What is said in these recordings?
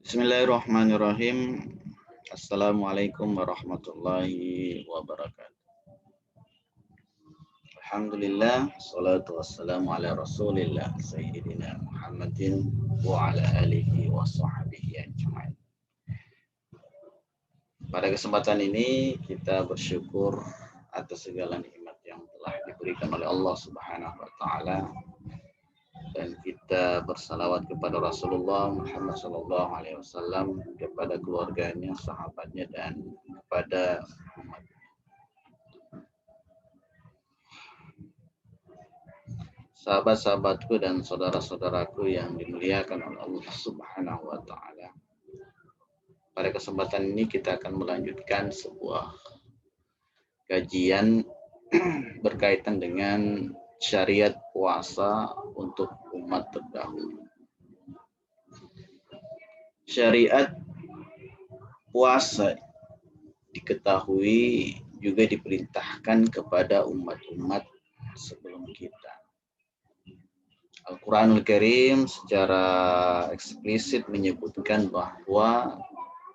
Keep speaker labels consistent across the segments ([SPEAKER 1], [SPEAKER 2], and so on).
[SPEAKER 1] Bismillahirrahmanirrahim. Assalamualaikum warahmatullahi wabarakatuh. Alhamdulillah, salatu wassalamu ala rasulillah Sayyidina Muhammadin wa ala alihi wa sahbihi ajma'in. Pada kesempatan ini kita bersyukur atas segala nikmat yang telah diberikan oleh Allah Subhanahu wa taala, dan kita bersalawat kepada Rasulullah Muhammad Sallallahu Alaihi Wasallam, kepada keluarganya, sahabatnya, dan kepada umat. Sahabat-sahabatku dan saudara-saudaraku yang dimuliakan oleh Allah Subhanahu Wa Taala. Pada kesempatan ini kita akan melanjutkan sebuah kajian berkaitan dengan syariat puasa untuk umat terdahulu. Syariat puasa diketahui juga diperintahkan kepada umat-umat sebelum kita. Al-Quranul Karim secara eksplisit menyebutkan bahwa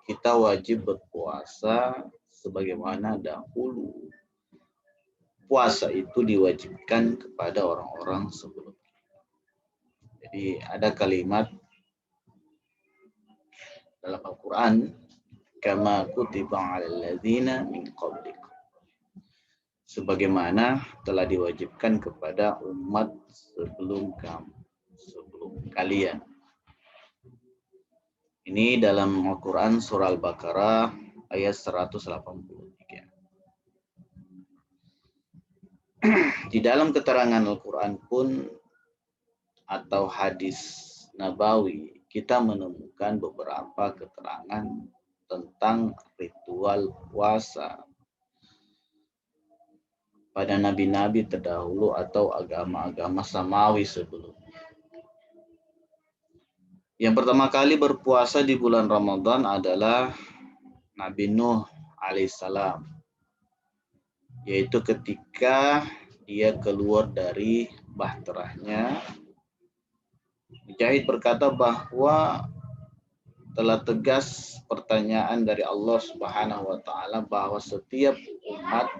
[SPEAKER 1] kita wajib berpuasa sebagaimana dahulu puasa itu diwajibkan kepada orang-orang sebelum kita. Jadi ada kalimat dalam Al-Quran, kama kutiba 'alal ladzina min qablikum, sebagaimana telah diwajibkan kepada umat sebelum kamu, sebelum kalian. Ini dalam Al-Quran surah Al-Baqarah ayat 183. Di dalam keterangan Al-Quran pun atau hadis Nabawi, kita menemukan beberapa keterangan tentang ritual puasa pada nabi-nabi terdahulu atau agama-agama samawi sebelumnya. Yang pertama kali berpuasa di bulan Ramadan adalah Nabi Nuh alaihissalam, yaitu ketika dia keluar dari bahterahnya. Mujahid berkata bahwa telah tegas pertanyaan dari Allah Subhanahu wa taala bahwa setiap umat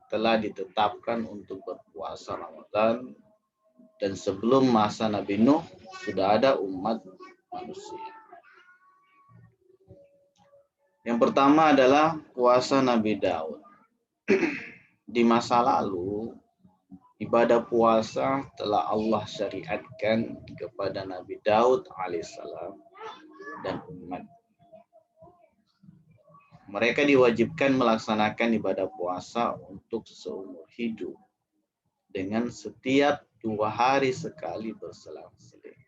[SPEAKER 1] telah ditetapkan untuk berpuasa Ramadan, dan sebelum masa Nabi Nuh sudah ada umat manusia. Yang pertama adalah puasa Nabi Daud. Di masa lalu, ibadah puasa telah Allah syariatkan kepada Nabi Daud alaihissalam dan umat. Mereka diwajibkan melaksanakan ibadah puasa untuk seumur hidup dengan setiap 2 hari sekali berselang-seling.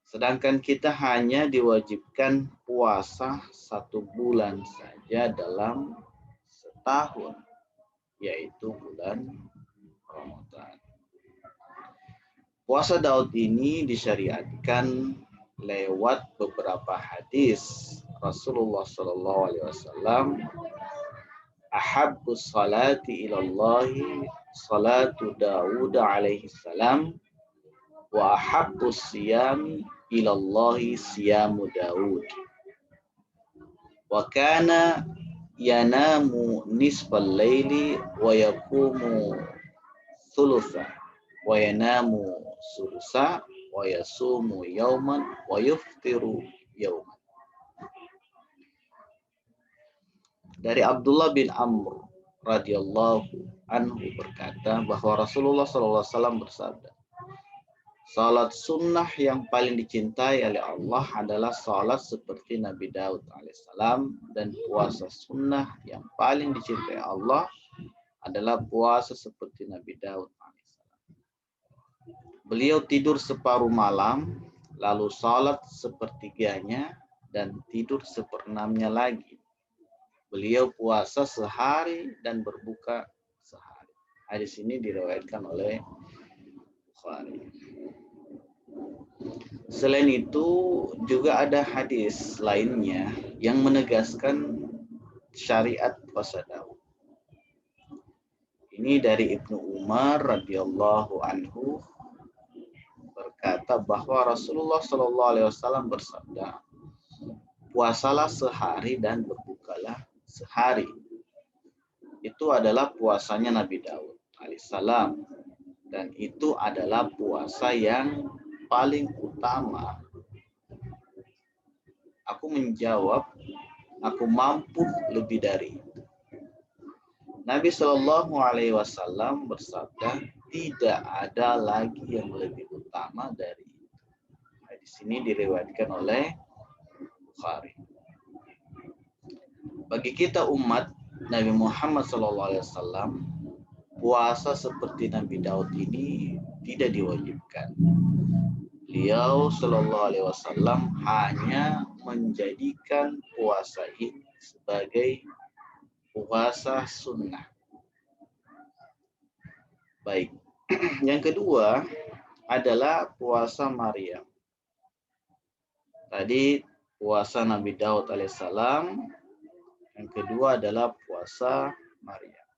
[SPEAKER 1] Sedangkan kita hanya diwajibkan puasa 1 bulan saja dalam setahun, yaitu bulan Ramadan. Puasa Daud ini disyariatkan lewat beberapa hadis Rasulullah Shallallahu Alaihi Wasallam. Ahabbus salati ilallahi salatu Daud alaihi salam, wa ahabbus siyami ilallahi siyamu Daud. Wa kana yanamu nisfal laili wa yaqumu thulutha wa yanamu sulusa wa yasumu yauman wa yuftiru yauman. Dari Abdullah bin Amr radhiyallahu anhu berkata bahwa Rasulullah SAW bersabda, salat sunnah yang paling dicintai oleh Allah adalah salat seperti Nabi Daud alaihissalam, dan puasa sunnah yang paling dicintai Allah adalah puasa seperti Nabi Daud alaihissalam. Beliau tidur separuh malam, lalu salat sepertiganya, dan tidur seperenamnya lagi. Beliau puasa sehari dan berbuka sehari. Hadis ini diriwayatkan oleh Bukhari. Selain itu juga ada hadis lainnya yang menegaskan syariat puasa Daud. Ini dari Ibnu Umar radhiyallahu anhu berkata bahwa Rasulullah Shallallahu Alaihi Wasallam bersabda, puasalah sehari dan berbukalah sehari. Itu adalah puasanya Nabi Daud alaihissalam, dan itu adalah puasa yang paling utama. Aku menjawab, aku mampu lebih dari itu. Nabi Shallallahu Alaihi Wasallam bersabda, tidak ada lagi yang lebih utama dari itu. Di sini diriwayatkan oleh Bukhari. Bagi kita umat Nabi Muhammad SAW, puasa seperti Nabi Daud ini tidak diwajibkan. Beliau Shallallahu Alaihi Wasallam hanya menjadikan puasa ini sebagai puasa sunnah. Baik. Yang kedua adalah puasa Maryam. Tadi puasa Nabi Daud alaihissalam. Yang kedua adalah puasa Maryam.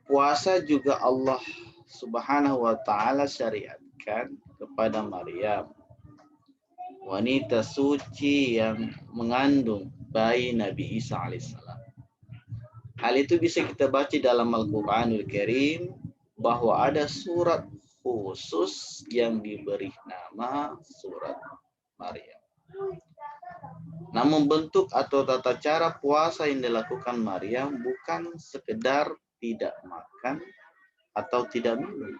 [SPEAKER 1] Puasa juga Allah Subhanahu wa taala syariatkan kepada Maryam, wanita suci yang mengandung bayi Nabi Isa alaihissalam. Hal itu bisa kita baca dalam Al-Quranul Karim, bahwa ada surat khusus yang diberi nama surat Maryam. Namun bentuk atau tata cara puasa yang dilakukan Maryam bukan sekedar tidak makan atau tidak minum.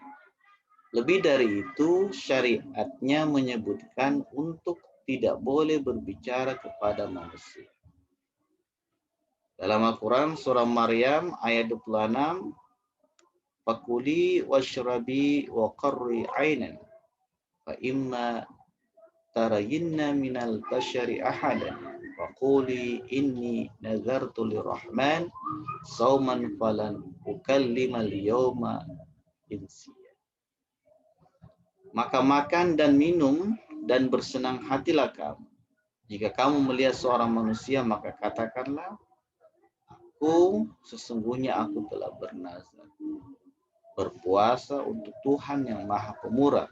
[SPEAKER 1] Lebih dari itu, syariatnya menyebutkan untuk tidak boleh berbicara kepada manusia. Dalam Al-Quran surah Maryam ayat 26, fakuli washrabi wa qarri ainan fa imma tarayinna minal bashari ahadan faquli inni nazartu lirrahman sauman falan ukallimal yawma insiya. Maka makan dan minum dan bersenang hatilah kamu. Jika kamu melihat seorang manusia, maka katakanlah, sesungguhnya aku telah bernazar berpuasa untuk Tuhan yang Maha Pemurah,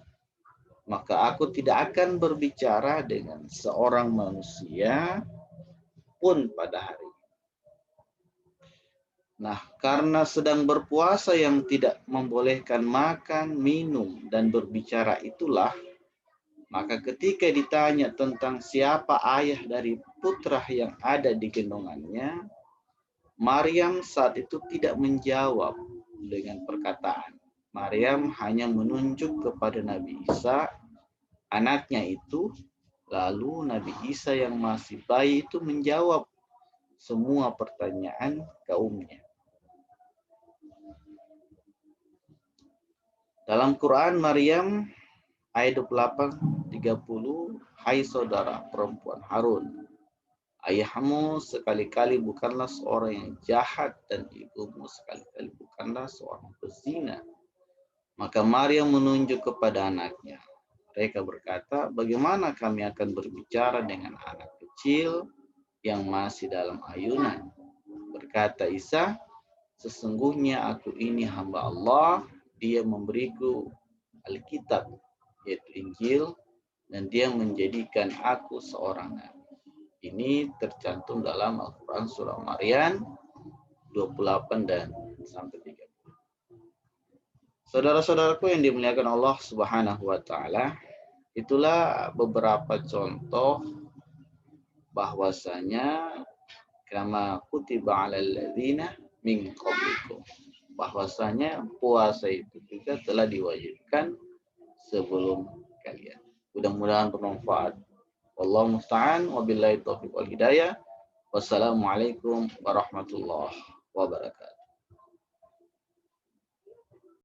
[SPEAKER 1] maka aku tidak akan berbicara dengan seorang manusia pun pada hari. Nah, karena sedang berpuasa yang tidak membolehkan makan, minum, dan berbicara itulah, maka ketika ditanya tentang siapa ayah dari putra yang ada di gendongannya, Maryam saat itu tidak menjawab dengan perkataan. Maryam hanya menunjuk kepada Nabi Isa, anaknya itu. Lalu Nabi Isa yang masih bayi itu menjawab semua pertanyaan kaumnya. Dalam Quran Maryam ayat 28-30, hai saudara perempuan Harun, ayahmu sekali-kali bukanlah seorang yang jahat dan ibumu sekali-kali bukanlah seorang pezina. Maka Maryam menunjuk kepada anaknya. Mereka berkata, bagaimana kami akan berbicara dengan anak kecil yang masih dalam ayunan? Berkata Isa, sesungguhnya aku ini hamba Allah, dia memberiku Alkitab, yaitu Injil, dan dia menjadikan aku seorang nabi. Ini tercantum dalam Al-Quran surah Maryam 28 dan sampai 30. Saudara-saudaraku yang dimuliakan Allah Subhanahu wa taala, itulah beberapa contoh bahwasanya kama kutiba 'alal ladzina min qablikum, bahwasanya puasa itu juga telah diwajibkan sebelum kalian. Mudah-mudahan bermanfaat. Wallahu musta'an, wabillahi taufiq wal hidayah. Wassalamualaikum warahmatullahi wabarakatuh.